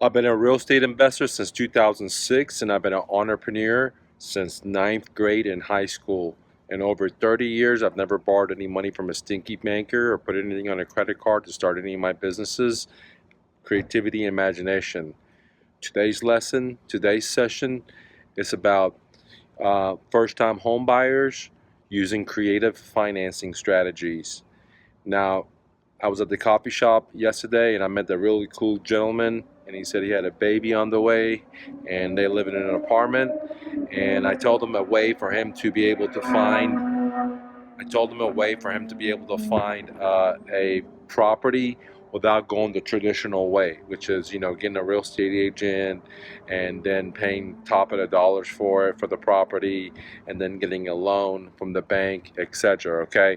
I've been a real estate investor since 2006, and I've been an entrepreneur since ninth grade in high school. In over 30 years, I've never borrowed any money from a stinky banker or put anything on a credit card to start any of my businesses. Creativity and imagination. Today's session is about first-time homebuyers using creative financing strategies. Now, I was at the coffee shop yesterday and I met a really cool gentleman, and he said he had a baby on the way and they live in an apartment, and I told him a way for him to be able to find a property without going the traditional way, which is, getting a real estate agent and then paying top of the dollars for it for the property and then getting a loan from the bank, etc. Okay,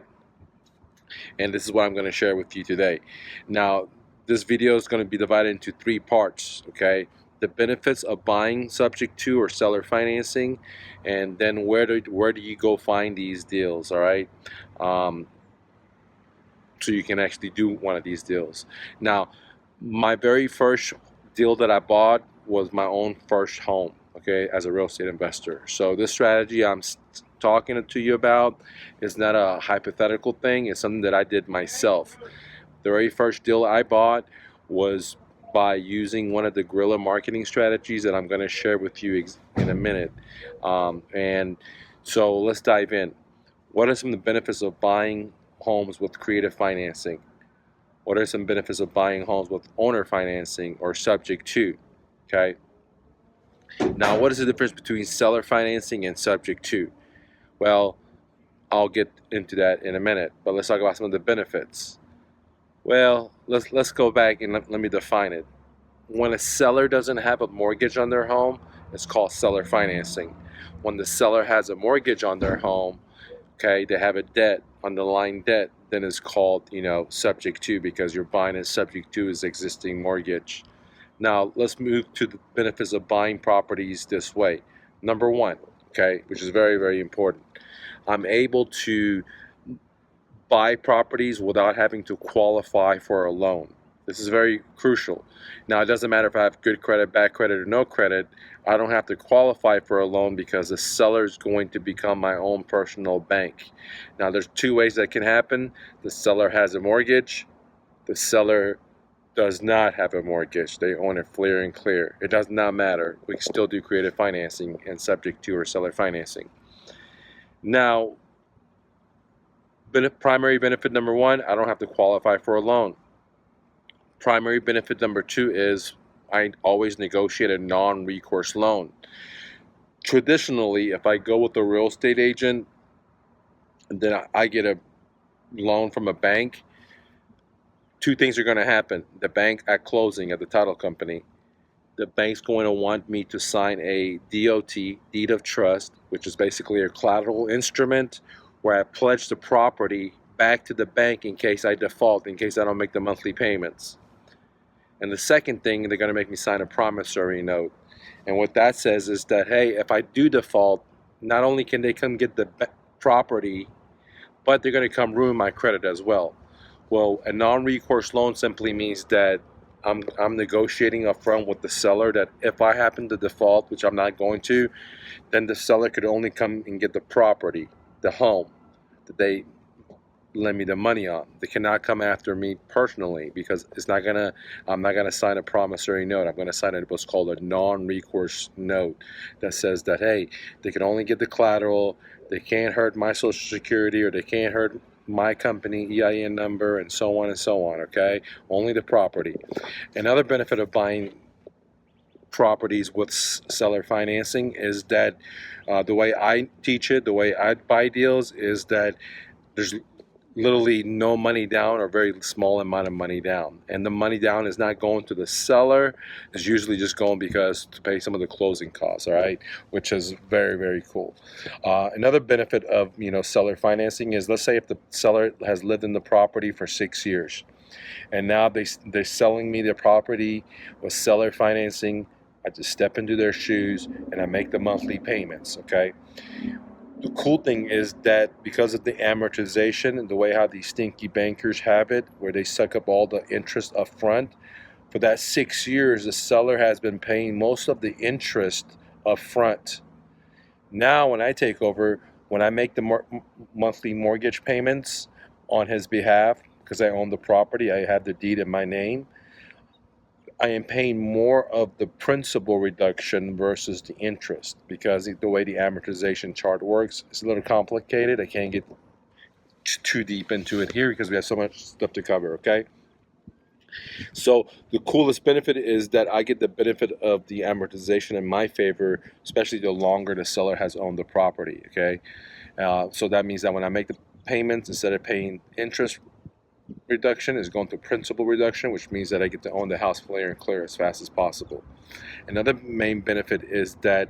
and this is what I'm going to share with you today. Now, this video is going to be divided into three parts. Okay, the benefits of buying subject to or seller financing, and then where do you go find these deals? All right, so you can actually do one of these deals. Now, my very first deal that I bought was my own first home, okay, as a real estate investor. So this strategy I'm talking to you about is not a hypothetical thing. It's something that I did myself. The very first deal I bought was by using one of the guerrilla marketing strategies that I'm going to share with you in a minute. And so let's dive in. What are some of the benefits of buying homes with creative financing? What are some benefits of buying homes with owner financing or subject to? Okay. Now, what is the difference between seller financing and subject to? Well, I'll get into that in a minute, but let's talk about some of the benefits. Well, let's go back and let me define it. When a seller doesn't have a mortgage on their home, it's called seller financing. When the seller has a mortgage on their home, okay, they have a debt, underlying debt, then it's called, subject to, because you're buying it subject to his existing mortgage. Now, let's move to the benefits of buying properties this way. Number one, okay, which is very, very important. I'm able to buy properties without having to qualify for a loan. This is very crucial. Now, it doesn't matter if I have good credit, bad credit, or no credit. I don't have to qualify for a loan because the seller is going to become my own personal bank. Now, there's two ways that can happen. The seller has a mortgage. The seller does not have a mortgage. They own it clear and clear. It does not matter. We can still do creative financing and subject to or seller financing. Now, primary benefit number one, I don't have to qualify for a loan. Primary benefit number two is I always negotiate a non-recourse loan. Traditionally, if I go with a real estate agent and then I get a loan from a bank, two things are going to happen. The bank at closing at the title company, the bank's going to want me to sign a DOT, deed of trust, which is basically a collateral instrument where I pledge the property back to the bank in case I default, in case I don't make the monthly payments. And the second thing, they're going to make me sign a promissory note. And what that says is that, hey, if I do default, not only can they come get the property, but they're going to come ruin my credit as well. Well, a non-recourse loan simply means that I'm negotiating up front with the seller that if I happen to default, which I'm not going to, then the seller could only come and get the property, the home that they lend me the money on. They cannot come after me personally because I'm not gonna sign a promissory note. I'm gonna sign what's called a non-recourse note that says that, hey, they can only get the collateral, they can't hurt my social security, or they can't hurt my company EIN number, and so on and so on. Okay, only the property. Another benefit of buying properties with seller financing is that the way I teach it, the way I buy deals, is that there's literally no money down or very small amount of money down, and the money down is not going to the seller. It's usually just going because to pay some of the closing costs. All right, which is very, very cool. Another benefit of seller financing is, let's say if the seller has lived in the property for 6 years and now they're selling me the property with seller financing. I just step into their shoes and I make the monthly payments. Okay, the cool thing is that because of the amortization and the way how these stinky bankers have it, where they suck up all the interest up front, For that 6 years, the seller has been paying most of the interest up front. Now, when I take over, when I make the monthly mortgage payments on his behalf, because I own the property, I have the deed in my name, I am paying more of the principal reduction versus the interest, because the way the amortization chart works is a little complicated. I can't get too deep into it here because we have so much stuff to cover, okay? So the coolest benefit is that I get the benefit of the amortization in my favor, especially the longer the seller has owned the property, okay? So that means that when I make the payments, instead of paying interest reduction, is going to principal reduction, which means that I get to own the house clear and clear as fast as possible. Another main benefit is that,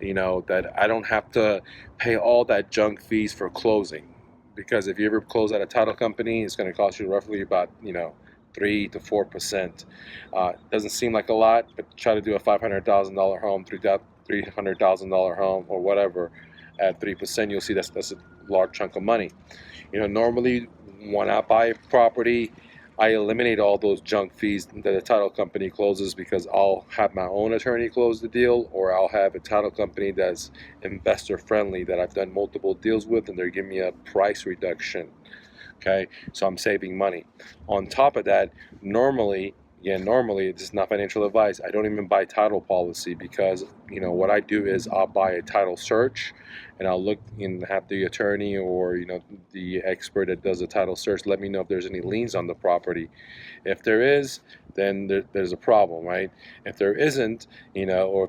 that I don't have to pay all that junk fees for closing, because if you ever close at a title company, it's going to cost you roughly about 3 to 4%. Doesn't seem like a lot, but try to do a $500,000 home, $300,000 home, or whatever at 3%, you'll see that's a large chunk of money. Normally when I buy a property, I eliminate all those junk fees that the title company closes, because I'll have my own attorney close the deal, or I'll have a title company that's investor friendly that I've done multiple deals with, and they're giving me a price reduction. Okay, so I'm saving money. On top of that, normally it's not financial advice, I don't even buy title policy, because what I do is I'll buy a title search, and I'll look and have the attorney or the expert that does a title search let me know if there's any liens on the property. If there is, then there's a problem, right? If there isn't, or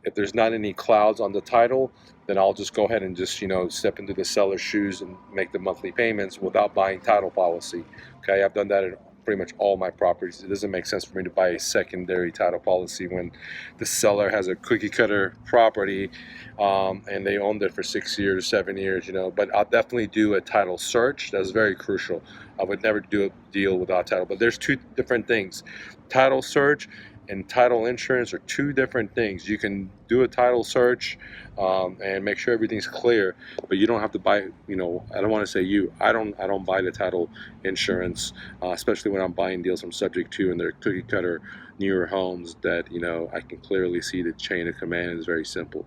if there's not any clouds on the title, then I'll just go ahead and just step into the seller's shoes and make the monthly payments without buying title policy. Okay, I've done that in pretty much all my properties. It doesn't make sense for me to buy a secondary title policy when the seller has a cookie cutter property, and they owned it for 6 years, 7 years. But I'll definitely do a title search. That's very crucial. I would never do a deal without title. But there's two different things. Title search and title insurance are two different things. You can do a title search and make sure everything's clear, but you don't have to buy. I don't want to say you. I don't buy the title insurance, especially when I'm buying deals from Subject to and they're cookie cutter newer homes that I can clearly see the chain of command is very simple.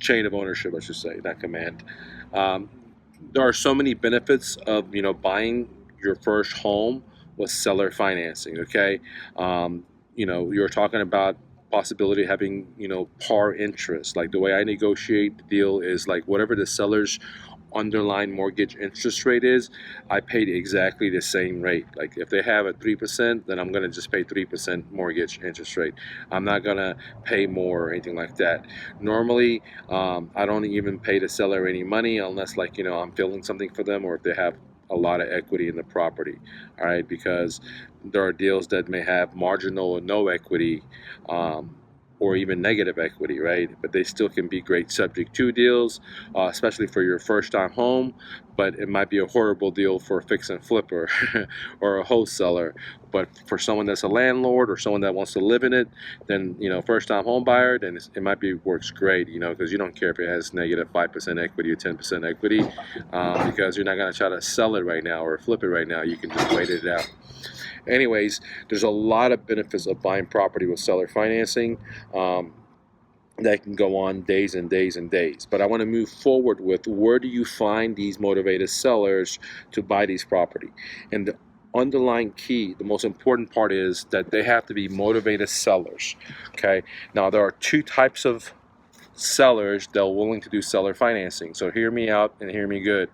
Chain of ownership, I should say, not command. There are so many benefits of buying your first home with seller financing. Okay, you're talking about possibility of having par interest. Like the way I negotiate the deal is like whatever the seller's underlying mortgage interest rate is, I paid exactly the same rate. Like if they have a 3%, then I'm going to just pay 3% mortgage interest rate. I'm not going to pay more or anything like that. Normally, I don't even pay the seller any money unless I'm filling something for them, or if they have a lot of equity in the property. All right, because there are deals that may have marginal or no equity, or even negative equity, right? But they still can be great Subject to deals, especially for your first time home. But it might be a horrible deal for a fix and flipper or a wholesaler. But for someone that's a landlord or someone that wants to live in it, then first time home buyer, then it might be works great, because you don't care if it has negative 5% equity or 10% equity, because you're not going to try to sell it right now or flip it right now. You can just wait it out. Anyways, there's a lot of benefits of buying property with seller financing that can go on days and days and days. But I want to move forward with, where do you find these motivated sellers to buy these property? And the underlying key, the most important part, is that they have to be motivated sellers. Okay, now there are two types of sellers that are willing to do seller financing. So hear me out and hear me good.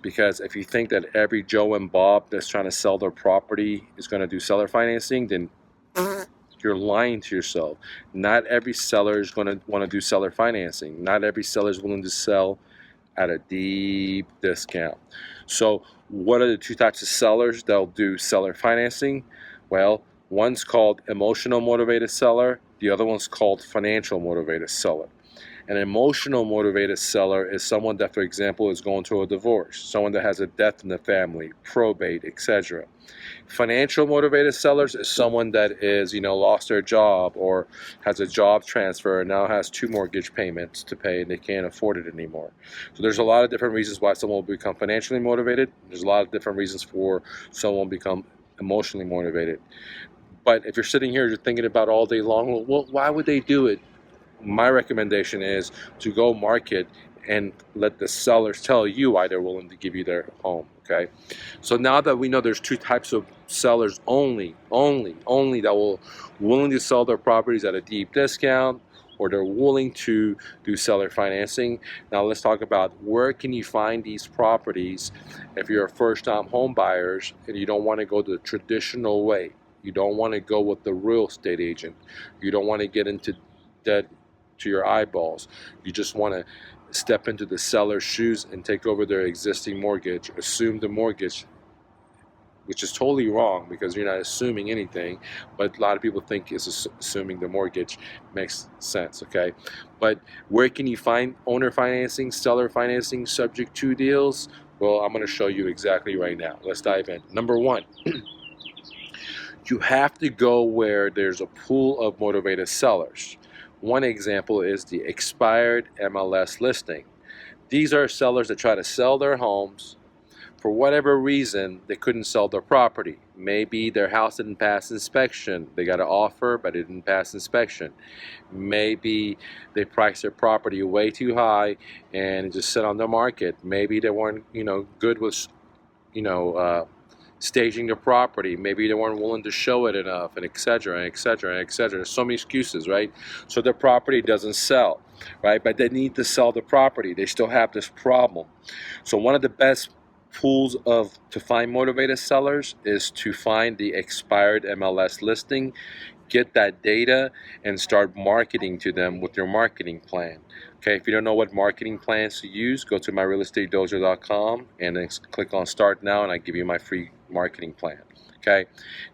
Because if you think that every Joe and Bob that's trying to sell their property is going to do seller financing, then you're lying to yourself. Not every seller is going to want to do seller financing. Not every seller is willing to sell at a deep discount. So what are the two types of sellers that'll do seller financing? Well, one's called emotional motivated seller. The other one's called financial motivated seller. An emotional motivated seller is someone that, for example, is going through a divorce, someone that has a death in the family, probate, etc. Financial motivated sellers is someone that is, lost their job or has a job transfer and now has 2 mortgage payments to pay and they can't afford it anymore. So there's a lot of different reasons why someone will become financially motivated. There's a lot of different reasons for someone to become emotionally motivated. But if you're sitting here, you're thinking about all day long, well, why would they do it? My recommendation is to go market and let the sellers tell you why they're willing to give you their home. Okay, so now that we know there's two types of sellers only that will willing to sell their properties at a deep discount, or they're willing to do seller financing. Now let's talk about where can you find these properties if you're a first-time home buyers and you don't want to go the traditional way. You don't want to go with the real estate agent. You don't want to get into debt to your eyeballs. You just want to step into the seller's shoes and take over their existing mortgage, assume the mortgage, which is totally wrong because you're not assuming anything, but a lot of people think it's assuming the mortgage. Makes sense, okay? But where can you find owner financing, seller financing, subject to deals? Well, I'm going to show you exactly right now. Let's dive in. Number one, you have to go where there's a pool of motivated sellers. One example is the expired MLS listing. These are sellers that try to sell their homes. For whatever reason, they couldn't sell their property. Maybe their house didn't pass inspection. They got an offer, but it didn't pass inspection. Maybe they priced their property way too high and it just sit on the market. Maybe they weren't, good with, staging the property. Maybe they weren't willing to show it enough, and etc., and etc., and etc. There's so many excuses, right? So the property doesn't sell, right? But they need to sell the property. They still have this problem. So one of the best pools to find motivated sellers is to find the expired MLS listing, get that data, and start marketing to them with your marketing plan. Okay, if you don't know what marketing plans to use, go to myrealestatedojo.com and then click on Start Now, and I give you my free marketing plan. Okay,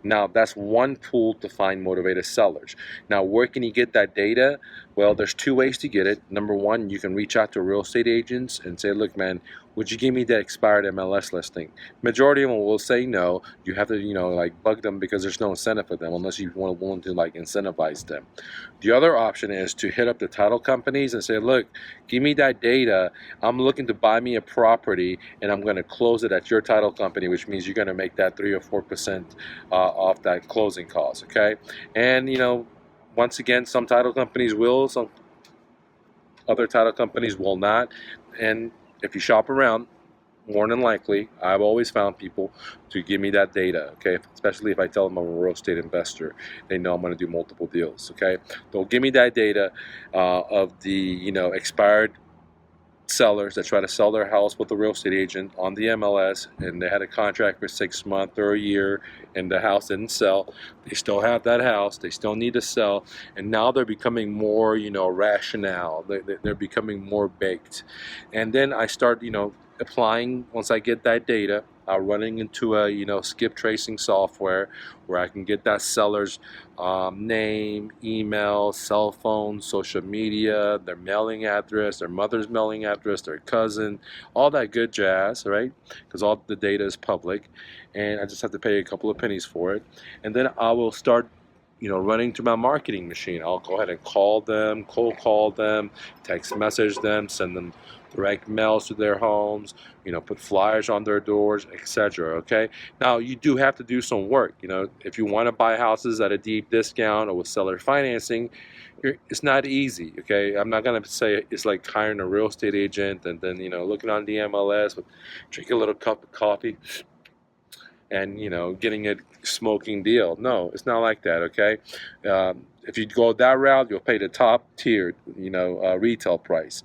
now that's one pool to find motivated sellers. Now, where can you get that data? Well, there's two ways to get it. Number one, you can reach out to real estate agents and say, look, man, would you give me the expired MLS listing? Majority of them will say no. You have to, bug them because there's no incentive for them unless you want willing to incentivize them. The other option is to hit up the title companies and say, look, give me that data. I'm looking to buy me a property and I'm going to close it at your title company, which means you're going to make that 3 or 4% off that closing cost. Okay, and once again, some title companies will, some other title companies will not. And if you shop around, more than likely, I've always found people to give me that data, okay? Especially if I tell them I'm a real estate investor. They know I'm going to do multiple deals, okay? They'll give me that data of the, expired sellers that try to sell their house with a real estate agent on the MLS, and they had a contract for 6 months or a year, and the house didn't sell. They still have that house. They still need to sell, and now they're becoming more, rational. They're becoming more baked. And then I start, applying. Once I get that data, I'm running into a skip tracing software where I can get that seller's name, email, cell phone, social media, their mailing address, their mother's mailing address, their cousin, all that good jazz, right? Because all the data is public, and I just have to pay a couple of pennies for it. And then I will start running to my marketing machine. I'll go ahead and call them, cold call them, text message them, send them direct mails to their homes, put flyers on their doors, etc. Okay, now you do have to do some work. If you want to buy houses at a deep discount or with seller financing, it's not easy. Okay, I'm not gonna say it's like hiring a real estate agent and then looking on the MLS, drink a little cup of coffee, and getting a smoking deal. No, it's not like that. Okay, if you go that route, you'll pay the top tier retail price.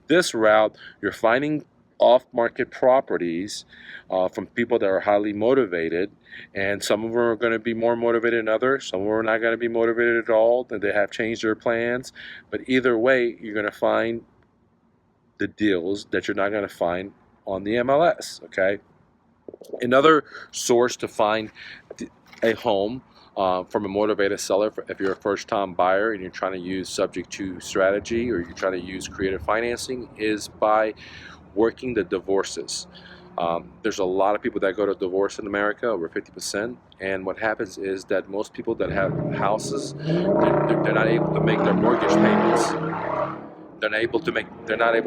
This route, you're finding off-market properties from people that are highly motivated, and some of them are going to be more motivated than others. Some of them are not going to be motivated at all, that they have changed their plans. But either way, you're going to find the deals that you're not going to find on the MLS. Okay. Another source to find a home from a motivated seller, if you're a first-time buyer and you're trying to use subject to strategy, or you're trying to use creative financing, is by working the divorces. There's a lot of people that go to divorce in America, over 50%, and what happens is that most people that have houses, they're not able to make their mortgage payments. They're not able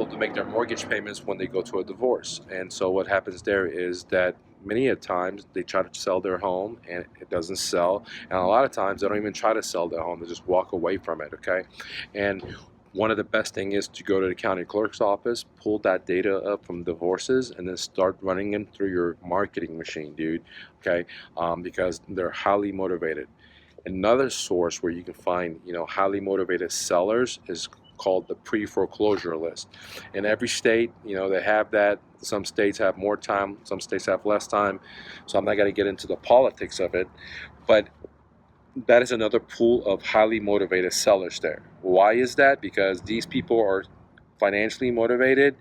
to make their mortgage payments when they go to a divorce. And so what happens there is that many a times they try to sell their home and it doesn't sell, and a lot of times they don't even try to sell their home, they just walk away from it. Okay, and one of the best thing is to go to the county clerk's office, pull that data up from divorces, and then start running them through your marketing machine, dude. Okay, because they're highly motivated. Another source where you can find, highly motivated sellers is called the pre-foreclosure list. In every state, they have that. Some states have more time, some states have less time. So I'm not going to get into the politics of it, but that is another pool of highly motivated sellers there. Why is that? Because these people are financially motivated.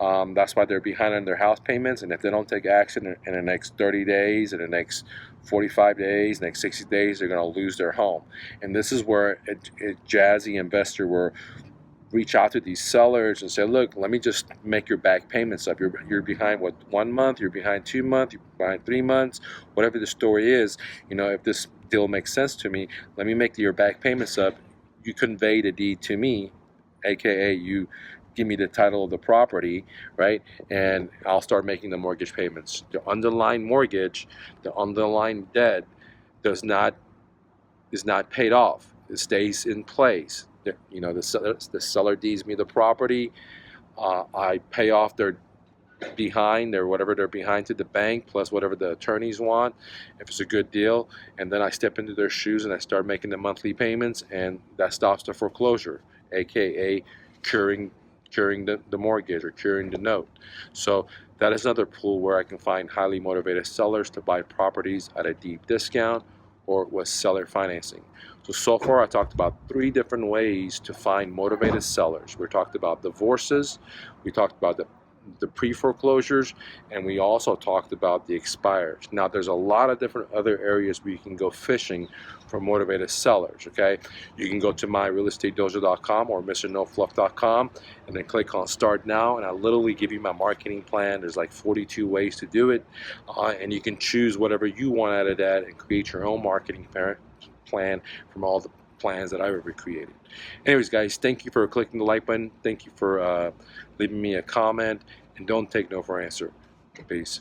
That's why they're behind on their house payments, and if they don't take action in the next 30 days, in the next 45 days, next 60 days, they're going to lose their home. And this is where a jazzy investor will reach out to these sellers and say, look, let me just make your back payments up. You're behind, what, 1 month, you're behind 2 months, you're behind 3 months, whatever the story is. If this deal makes sense to me, let me make your back payments up. You convey the deed to me, aka you give me the title of the property, right? And I'll start making the mortgage payments. The underlying mortgage, the underlying debt is not paid off. It stays in place. The seller deeds me the property. I pay off their behind, or whatever they're behind, to the bank, plus whatever the attorneys want, if it's a good deal, and then I step into their shoes and I start making the monthly payments, and that stops the foreclosure, aka curing the mortgage or curing the note. So that is another pool where I can find highly motivated sellers to buy properties at a deep discount or with seller financing. So far I talked about 3 different ways to find motivated sellers. We talked about divorces, we talked about the pre-foreclosures, and we also talked about the expires. Now there's a lot of different other areas where you can go fishing for motivated sellers. Okay, you can go to myrealestatedojo.com or mrnofluff.com and then click on start now, and I literally give you my marketing plan. There's like 42 ways to do it, and you can choose whatever you want out of that and create your own marketing plan from all the plans that I've ever created. Anyways, guys, thank you for clicking the like button. Thank you for leaving me a comment, and don't take no for an answer. Peace.